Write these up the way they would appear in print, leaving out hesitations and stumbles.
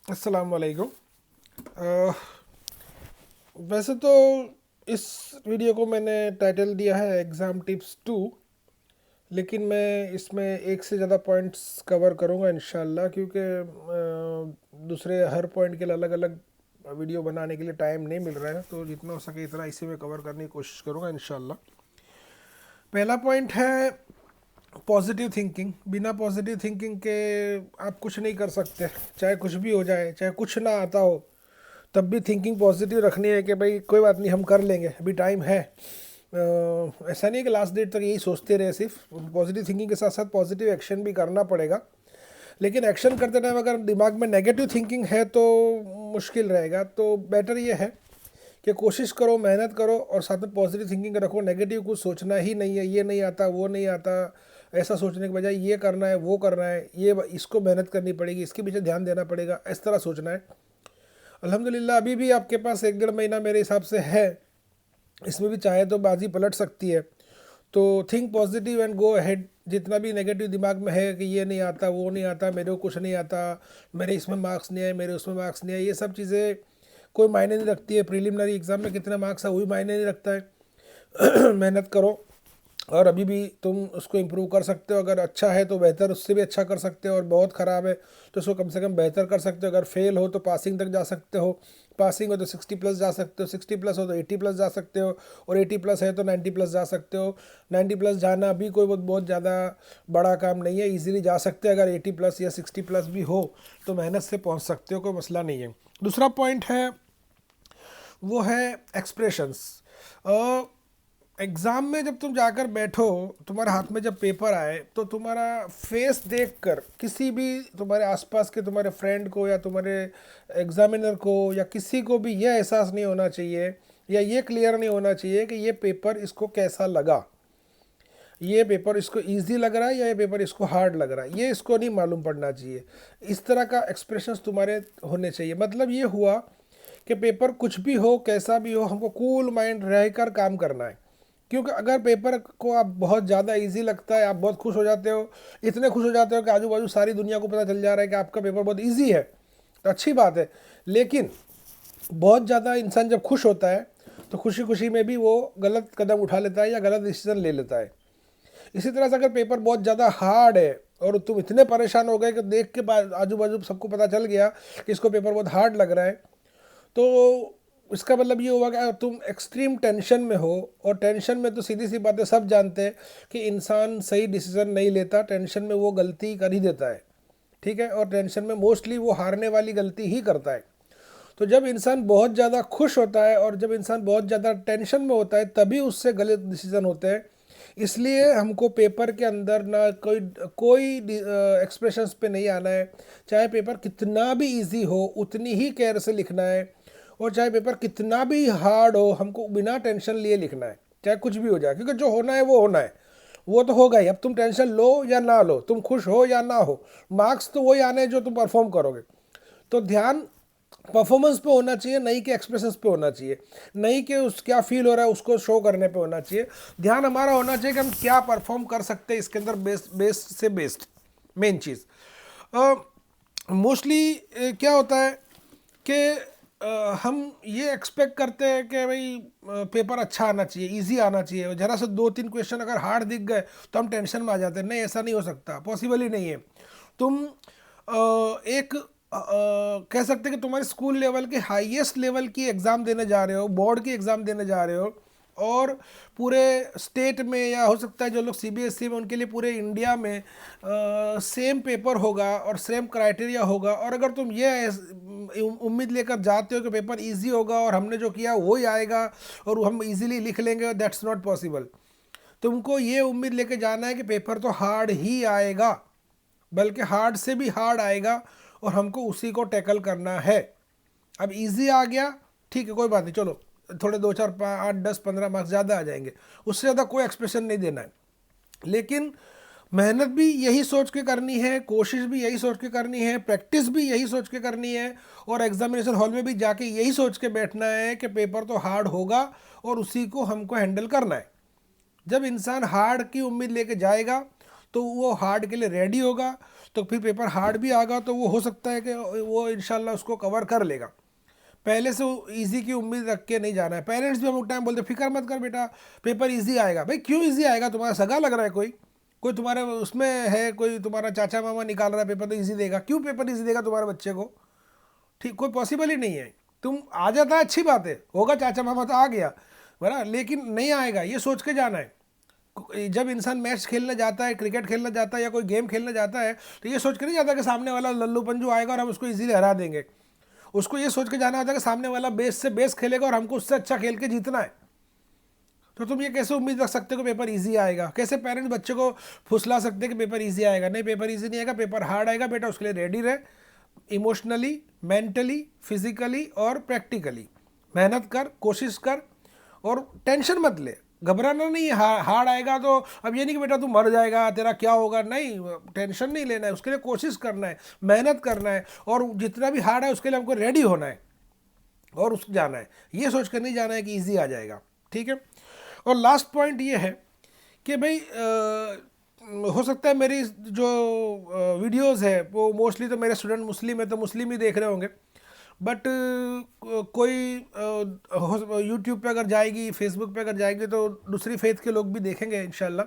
अस्सलाम वालेकुम। अ, वैसे तो इस वीडियो को मैंने टाइटल दिया है एग्ज़ाम टिप्स टू, लेकिन मैं इसमें एक से ज़्यादा पॉइंट्स कवर करूँगा इंशाल्लाह, क्योंकि दूसरे हर पॉइंट के लिए अलग अलग वीडियो बनाने के लिए टाइम नहीं मिल रहा है, तो जितना हो सके इतना इसी में कवर करने की कोशिश करूँगा इंशाल्लाह। पहला पॉइंट है पॉजिटिव थिंकिंग। बिना पॉजिटिव थिंकिंग के आप कुछ नहीं कर सकते, चाहे कुछ भी हो जाए, चाहे कुछ ना आता हो, तब भी थिंकिंग पॉजिटिव रखनी है कि भाई कोई बात नहीं, हम कर लेंगे, अभी टाइम है। ऐसा नहीं है कि लास्ट डेट तक यही सोचते रहे। सिर्फ पॉजिटिव थिंकिंग के साथ साथ पॉजिटिव एक्शन भी करना पड़ेगा, लेकिन एक्शन करते टाइम अगर दिमाग में नेगेटिव थिंकिंग है तो मुश्किल रहेगा। तो बेटर ये है कि कोशिश करो, मेहनत करो और साथ में पॉजिटिव थिंकिंग रखो। नेगेटिव कुछ सोचना ही नहीं है, ये नहीं आता, वो नहीं आता, ऐसा सोचने के बजाय ये करना है, वो करना है, ये इसको मेहनत करनी पड़ेगी, इसके पीछे ध्यान देना पड़ेगा, इस तरह सोचना है। अल्हम्दुलिल्लाह अभी भी आपके पास 1 डेढ़ महीना मेरे हिसाब से है, इसमें भी चाहे तो बाजी पलट सकती है। तो think positive and go ahead. जितना भी नेगेटिव दिमाग में है कि ये नहीं आता, वो नहीं आता, मेरे को कुछ नहीं आता, मेरे इसमें मार्क्स नहीं आए, मेरे उसमें मार्क्स नहीं आए, ये सब चीज़ें कोई मायने नहीं रखती है। प्रीलिमिनरी एग्ज़ाम में कितने मार्क्स है वही मायने नहीं रखता है। मेहनत करो और अभी भी तुम उसको इम्प्रूव कर सकते हो। अगर अच्छा है तो बेहतर, उससे भी अच्छा कर सकते हो, और बहुत ख़राब है तो उसको कम से कम बेहतर कर सकते हो। अगर फेल हो तो पासिंग तक जा सकते हो, पासिंग हो तो 60+ जा सकते हो, 60+ हो तो 80+ जा सकते हो, और 80+ है तो 90+ जा सकते हो। 90+ जाना भी कोई बहुत बहुत ज़्यादा बड़ा काम नहीं है, ईजिली जा सकते हैं। अगर 80+ या 60+ भी हो तो मेहनत से पहुंच सकते हो, कोई मसला नहीं है। दूसरा पॉइंट है वो है एक्सप्रेशंस। एग्ज़ाम में जब तुम जाकर बैठो, तुम्हारे हाथ में जब पेपर आए, तो तुम्हारा फेस देखकर किसी भी तुम्हारे आसपास के तुम्हारे फ्रेंड को या तुम्हारे एग्ज़ामिनर को या किसी को भी यह एहसास नहीं होना चाहिए या ये क्लियर नहीं होना चाहिए कि ये पेपर इसको कैसा लगा, ये पेपर इसको इजी लग रहा है या ये पेपर इसको हार्ड लग रहा है, ये इसको नहीं मालूम पड़ना चाहिए। इस तरह का एक्सप्रेशंस तुम्हारे होने चाहिए। मतलब ये हुआ कि पेपर कुछ भी हो, कैसा भी हो, हमको कूल माइंड रहकर काम करना है। क्योंकि अगर पेपर को आप बहुत ज़्यादा इजी लगता है, आप बहुत खुश हो जाते हो, इतने खुश हो जाते हो कि आजू बाजू सारी दुनिया को पता चल जा रहा है कि आपका पेपर बहुत इजी है, तो अच्छी बात है। लेकिन बहुत ज़्यादा इंसान जब खुश होता है तो खुशी खुशी में भी वो गलत कदम उठा लेता है या गलत डिसीजन ले लेता है। इसी तरह से अगर पेपर बहुत ज़्यादा हार्ड है और तुम इतने परेशान हो गए कि देख के बाद आजू बाजू सबको पता चल गया कि इसको पेपर बहुत हार्ड लग रहा है, तो इसका मतलब ये हुआ कि तुम एक्सट्रीम टेंशन में हो। और टेंशन में तो सीधी सी बात है, सब जानते हैं कि इंसान सही डिसीजन नहीं लेता, टेंशन में वो गलती कर ही देता है। ठीक है, और टेंशन में मोस्टली वो हारने वाली गलती ही करता है। तो जब इंसान बहुत ज़्यादा खुश होता है और जब इंसान बहुत ज़्यादा टेंशन में होता है, तभी उससे गलत डिसीजन होते हैं। इसलिए हमको पेपर के अंदर ना कोई कोई एक्सप्रेशंस पे नहीं आना है। चाहे पेपर कितना भी इजी हो उतनी ही केयर से लिखना है, और चाहे पेपर कितना भी हार्ड हो हमको बिना टेंशन लिए लिखना है, चाहे कुछ भी हो जाए। क्योंकि जो होना है वो होना है, वो तो होगा ही। अब तुम टेंशन लो या ना लो, तुम खुश हो या ना हो, मार्क्स तो वही आने हैं जो तुम परफॉर्म करोगे। तो ध्यान परफॉर्मेंस पे होना चाहिए, नहीं कि एक्सप्रेशंस पे होना चाहिए, नहीं कि उस क्या फील हो रहा है उसको शो करने पे होना चाहिए। ध्यान हमारा होना चाहिए कि हम क्या परफॉर्म कर सकते हैं इसके अंदर, बेस्ट बेस्ट से बेस्ट। मेन चीज़ मोस्टली क्या होता है कि हम ये एक्सपेक्ट करते हैं कि भाई पेपर अच्छा आना चाहिए, इजी आना चाहिए। ज़रा से 2-3 क्वेश्चन अगर हार्ड दिख गए तो हम टेंशन में आ जाते हैं। नहीं, ऐसा नहीं हो सकता, पॉसिबल ही नहीं है। तुम एक कह सकते हैं कि तुम्हारे स्कूल लेवल के हाईएस्ट लेवल की एग्ज़ाम देने जा रहे हो, बोर्ड की एग्ज़ाम देने जा रहे हो, और पूरे स्टेट में या हो सकता है जो लोग सीबीएसई में, उनके लिए पूरे इंडिया में सेम पेपर होगा और सेम क्राइटेरिया होगा। और अगर तुम ये उम्मीद लेकर जाते हो कि पेपर इजी होगा और हमने जो किया वही आएगा और हम इजीली लिख लेंगे, दैट्स नॉट पॉसिबल। तुमको ये उम्मीद लेके जाना है कि पेपर तो हार्ड ही आएगा, बल्कि हार्ड से भी हार्ड आएगा, और हमको उसी को टैकल करना है। अब इजी आ गया, ठीक है, कोई बात नहीं, चलो थोड़े 2 4 5 8 10 15 मार्क्स ज़्यादा आ जाएंगे, उससे ज़्यादा कोई एक्सप्रेशन नहीं देना है। लेकिन मेहनत भी यही सोच के करनी है, कोशिश भी यही सोच के करनी है, प्रैक्टिस भी यही सोच के करनी है, और एग्जामिनेशन हॉल में भी जाके यही सोच के बैठना है कि पेपर तो हार्ड होगा और उसी को हमको हैंडल करना है। जब इंसान हार्ड की उम्मीद लेके जाएगा तो वो हार्ड के लिए रेडी होगा, तो फिर पेपर हार्ड भी आएगा तो वो हो सकता है कि वो इंशाल्लाह उसको कवर कर लेगा। पहले से इजी की उम्मीद रख के नहीं जाना है। पेरेंट्स भी हम टाइम बोलते फिक्र मत कर बेटा, पेपर इजी आएगा। भाई क्यों इजी आएगा? तुम्हारा सगा लग रहा है कोई, कोई तुम्हारे उसमें है, कोई तुम्हारा चाचा मामा निकाल रहा है पेपर तो इजी देगा? क्यों पेपर इजी देगा तुम्हारे बच्चे को? ठीक, कोई पॉसिबल ही नहीं है। तुम आ जाता है अच्छी बात है, होगा चाचा मामा तो आ गया बराबर, लेकिन नहीं आएगा ये सोच के जाना है। जब इंसान मैच खेलने जाता है, क्रिकेट खेलने जाता है या कोई गेम खेलने जाता है, तो ये सोच के नहीं जाता कि सामने वाला लल्लू पंजू आएगा और हम उसको इजीली हरा देंगे। उसको ये सोच के जाना होता है कि सामने वाला बेस से बेस खेलेगा और हमको उससे अच्छा खेल के जीतना है। तो तुम ये कैसे उम्मीद रख सकते हो कि पेपर इजी आएगा? कैसे पेरेंट्स बच्चे को फुसला सकते हैं कि पेपर इजी आएगा? नहीं, पेपर इजी नहीं आएगा, पेपर हार्ड आएगा बेटा, उसके लिए रेडी रहे, इमोशनली, मेंटली, फिजिकली और प्रैक्टिकली मेहनत कर, कोशिश कर और टेंशन मत ले। घबराना नहीं है, हार्ड आएगा तो अब ये नहीं कि बेटा तू मर जाएगा, तेरा क्या होगा, नहीं, टेंशन नहीं लेना है, उसके लिए कोशिश करना है, मेहनत करना है और जितना भी हार्ड है उसके लिए हमको रेडी होना है और उस जाना है। ये सोच कर नहीं जाना है कि ईजी आ जाएगा, ठीक है। और लास्ट पॉइंट ये है कि भाई हो सकता है मेरी जो वीडियोस है वो मोस्टली तो मेरे स्टूडेंट मुस्लिम है तो मुस्लिम ही देख रहे होंगे, बट कोई यूट्यूब पे अगर जाएगी, फेसबुक पे अगर जाएगी तो दूसरी फेथ के लोग भी देखेंगे इंशाल्लाह।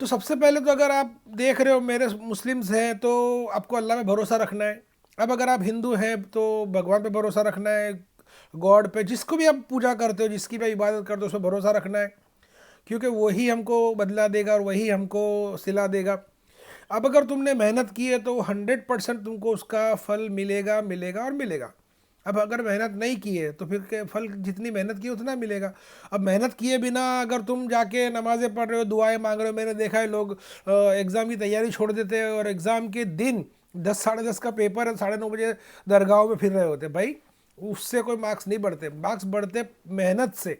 तो सबसे पहले तो अगर आप देख रहे हो मेरे मुस्लिम्स हैं तो आपको अल्लाह पे भरोसा रखना है। अब अगर आप हिंदू हैं तो भगवान पे भरोसा रखना है, गॉड पे, जिसको भी आप पूजा करते हो, जिसकी भी इबादत करते हो उस पर भरोसा रखना है, क्योंकि वही हमको बदला देगा और वही हमको सिला देगा। अब अगर तुमने मेहनत की है तो 100% तुमको उसका फल मिलेगा, मिलेगा और मिलेगा। अब अगर मेहनत नहीं की है तो फिर के फल जितनी मेहनत की है उतना मिलेगा। अब मेहनत किए बिना अगर तुम जाके नमाज़ें पढ़ रहे हो, दुआएं मांग रहे हो, मैंने देखा है लोग एग्ज़ाम की तैयारी छोड़ देते हैं और एग्ज़ाम के दिन 10 साढ़े 10 का पेपर है, 9:30 बजे दरगाहों में फिर रहे होते। भाई उससे कोई मार्क्स नहीं बढ़ते, मार्क्स बढ़ते मेहनत से।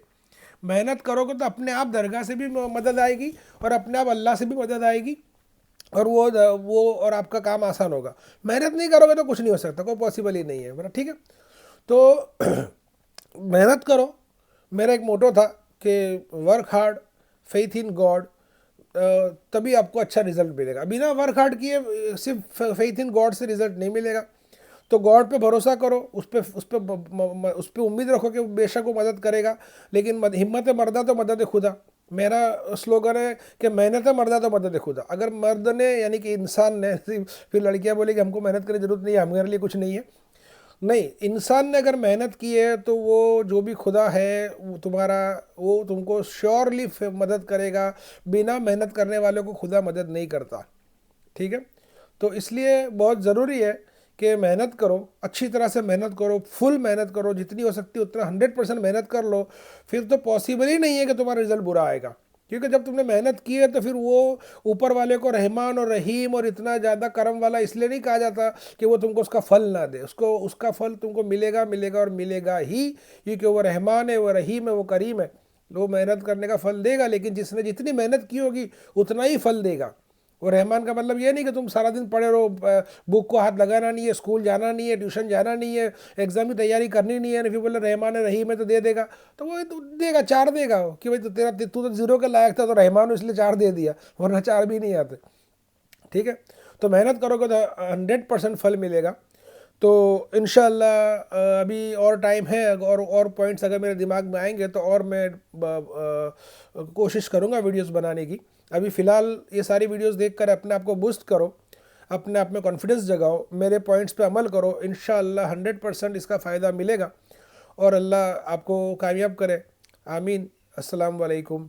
मेहनत करोगे तो अपने आप दरगाह से भी मदद आएगी और अपने आप अल्लाह से भी मदद आएगी और वो और आपका काम आसान होगा। मेहनत नहीं करोगे तो कुछ नहीं हो सकता, कोई पॉसिबल ही नहीं है मेरा, ठीक है। तो मेहनत करो। मेरा एक मोटो था कि work hard, faith in God, तभी आपको अच्छा रिजल्ट मिलेगा। बिना वर्क हार्ड किए सिर्फ फेथ इन गॉड से रिजल्ट नहीं मिलेगा। तो गॉड पे भरोसा करो, उस पे उम्मीद रखो कि बेशक वो मदद करेगा, लेकिन हिम्मत मर्दा तो मदद खुदा। मेरा स्लोगन है कि मेहनत मर्दा तो मदद खुदा। अगर मर्द ने यानी कि इंसान ने, फिर लड़कियां बोले कि हमको मेहनत करने की जरूरत नहीं है, हमारे लिए कुछ नहीं है, नहीं, इंसान ने अगर मेहनत की है तो वो जो भी खुदा है वो तुम्हारा, वो तुमको श्योरली मदद करेगा। बिना मेहनत करने वाले को खुदा मदद नहीं करता, ठीक है। तो इसलिए बहुत ज़रूरी है कि मेहनत करो, अच्छी तरह से मेहनत करो, फुल मेहनत करो, जितनी हो सकती है उतना 100% मेहनत कर लो। फिर तो पॉसिबल ही नहीं है कि तुम्हारा रिजल्ट बुरा आएगा, क्योंकि जब तुमने मेहनत की है तो फिर वो ऊपर वाले को रहमान और रहीम और इतना ज़्यादा करम वाला इसलिए नहीं कहा जाता कि वो तुमको उसका फल ना दे। उसका फल तुमको मिलेगा, मिलेगा और मिलेगा ही, क्योंकि वो रहमान है, वो रहीम है, वो करीम है। वो मेहनत करने का फल देगा, लेकिन जिसने जितनी मेहनत की होगी उतना ही फल देगा। और रहमान का मतलब ये नहीं कि तुम सारा दिन पढ़े रहो, बुक को हाथ लगाना नहीं है, स्कूल जाना नहीं है, ट्यूशन जाना नहीं है, एग्जाम की तैयारी करनी नहीं है, फिर बोले रहमान है रहीम है तो दे देगा, तो वो तो देगा, 4 देगा कि भाई तो तू तो 0 के लायक था तो रहमान इसलिए 4 दे दिया, वरना 4 भी नहीं आते, ठीक है। तो मेहनत करोगे तो 100% फल मिलेगा। तो इंशाल्लाह अभी और टाइम है, और पॉइंट्स अगर मेरे दिमाग में आएंगे तो और मैं कोशिश करूँगा वीडियोस बनाने की। अभी फ़िलहाल ये सारी वीडियोस देखकर अपने आप को बूस्ट करो, अपने आप में कॉन्फिडेंस जगाओ, मेरे पॉइंट्स पे अमल करो, इंशाल्लाह 100% इसका फ़ायदा मिलेगा और अल्लाह आपको कामयाब करे। आमीन। अस्सलाम वालेकुम।